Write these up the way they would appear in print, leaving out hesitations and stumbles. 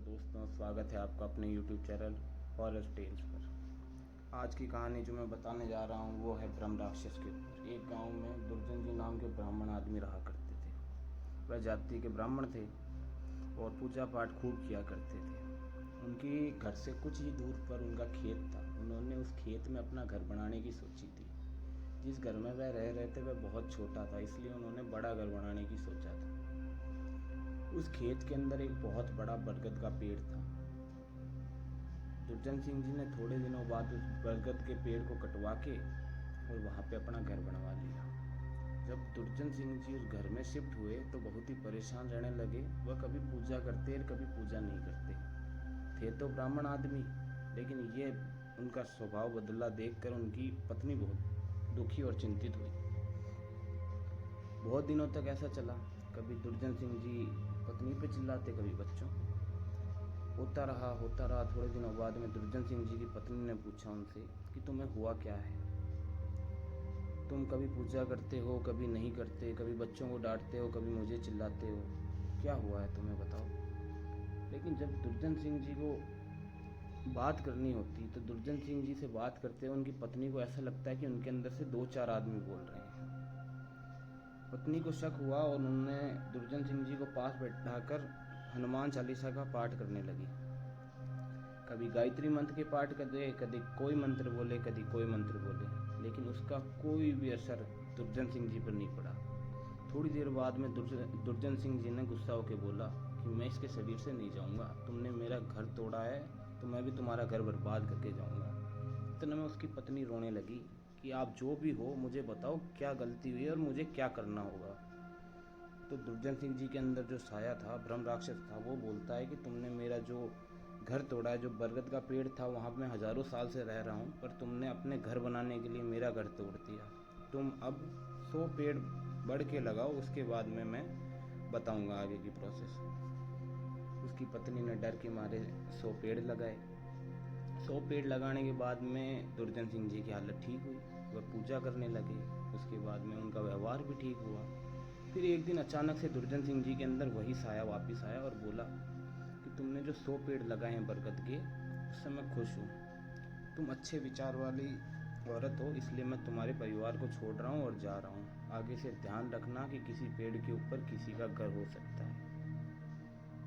दोस्तों, स्वागत है आपका अपने YouTube चैनल फॉरेस्ट टेल्स पर। आज की कहानी जो मैं बताने जा रहा हूँ वो है ब्रह्म राक्षस के ऊपर। एक गांव में दुर्जन जी नाम के ब्राह्मण आदमी रहा करते थे। वह जाति के ब्राह्मण थे और पूजा पाठ खूब किया करते थे। उनकी घर से कुछ ही दूर पर उनका खेत था। उन्होंने उस खेत में अपना घर बनाने की सोची थी। जिस घर में वह रह रहे थे वह बहुत छोटा था, इसलिए उन्होंने बड़ा घर बनाने की सोचा था। उस खेत के अंदर एक बहुत बड़ा बरगद का पेड़ था। दुर्जन सिंह जी ने थोड़े दिनों बाद उस बरगद के पेड़ को कटवा के और वहाँ पे अपना घर बनवा लिया। जब दुर्जन सिंह जी उस घर में शिफ्ट हुए तो बहुत ही परेशान रहने लगे। वह कभी पूजा करते और कभी पूजा नहीं करते थे। तो ब्राह्मण आदमी, लेकिन ये उनका स्वभाव बदला देखकर उनकी पत्नी बहुत दुखी और चिंतित हुई। बहुत दिनों तक ऐसा चला। कभी दुर्जन सिंह जी पत्नी पे चिल्लाते, कभी बच्चों। होता रहा। थोड़े दिनों बाद में दुर्जन सिंह जी की पत्नी ने पूछा उनसे कि तुम्हें हुआ क्या है? तुम कभी पूजा करते हो, कभी नहीं करते, कभी बच्चों को डांटते हो, कभी मुझे चिल्लाते हो। क्या हुआ है तुम्हें, बताओ। लेकिन जब दुर्जन सिंह जी को बात करनी होती तो दुर्जन सिंह जी से बात करते हुए उनकी पत्नी को ऐसा लगता है कि उनके अंदर से 2-4 आदमी बोल रहे हैं। पत्नी को शक हुआ और उन्होंने दुर्जन सिंह जी को पास बैठाकर हनुमान चालीसा का पाठ करने लगी। कभी गायत्री मंत्र के पाठ कर दे, कभी कोई मंत्र बोले, कभी कोई मंत्र बोले, लेकिन उसका कोई भी असर दुर्जन सिंह जी पर नहीं पड़ा। थोड़ी देर बाद में दुर्जन सिंह जी ने गुस्सा होकर बोला कि मैं इसके शरीर से नहीं जाऊंगा। तुमने मेरा घर तोड़ा है तो मैं भी तुम्हारा घर बर्बाद करके जाऊंगा। इतने में उसकी पत्नी रोने लगी कि आप जो भी हो मुझे बताओ क्या गलती हुई है और मुझे क्या करना होगा। तो दुर्जन सिंह जी के अंदर जो साया था, ब्रह्म राक्षस था, वो बोलता है कि तुमने मेरा जो घर तोड़ा है, जो बरगद का पेड़ था वहाँ मैं हज़ारों साल से रह रहा हूँ, पर तुमने अपने घर बनाने के लिए मेरा घर तोड़ दिया। तुम अब 100 पेड़ बढ़ के लगाओ, उसके बाद में मैं बताऊँगा आगे की प्रोसेस। उसकी पत्नी ने डर के मारे 100 पेड़ लगाए। 100 पेड़ लगाने के बाद में दुर्जन सिंह जी की हालत ठीक हुई। वह पूजा करने लगे। उसके बाद में उनका व्यवहार भी ठीक हुआ। फिर एक दिन अचानक से दुर्जन सिंह जी के अंदर वही साया वापस आया और बोला कि तुमने जो 100 पेड़ लगाए हैं बरगद के, उससे मैं खुश हूँ। तुम अच्छे विचार वाली औरत हो, इसलिए मैं तुम्हारे परिवार को छोड़ रहा हूँ और जा रहा हूँ। आगे से ध्यान रखना कि किसी पेड़ के ऊपर किसी का घर हो सकता है।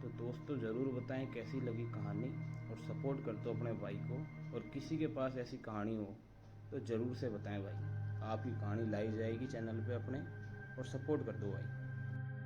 तो दोस्तों, ज़रूर बताएं कैसी लगी कहानी और सपोर्ट कर दो अपने भाई को। और किसी के पास ऐसी कहानी हो तो ज़रूर से बताएं भाई। आपकी कहानी लाई जाएगी चैनल पे अपने, और सपोर्ट कर दो भाई।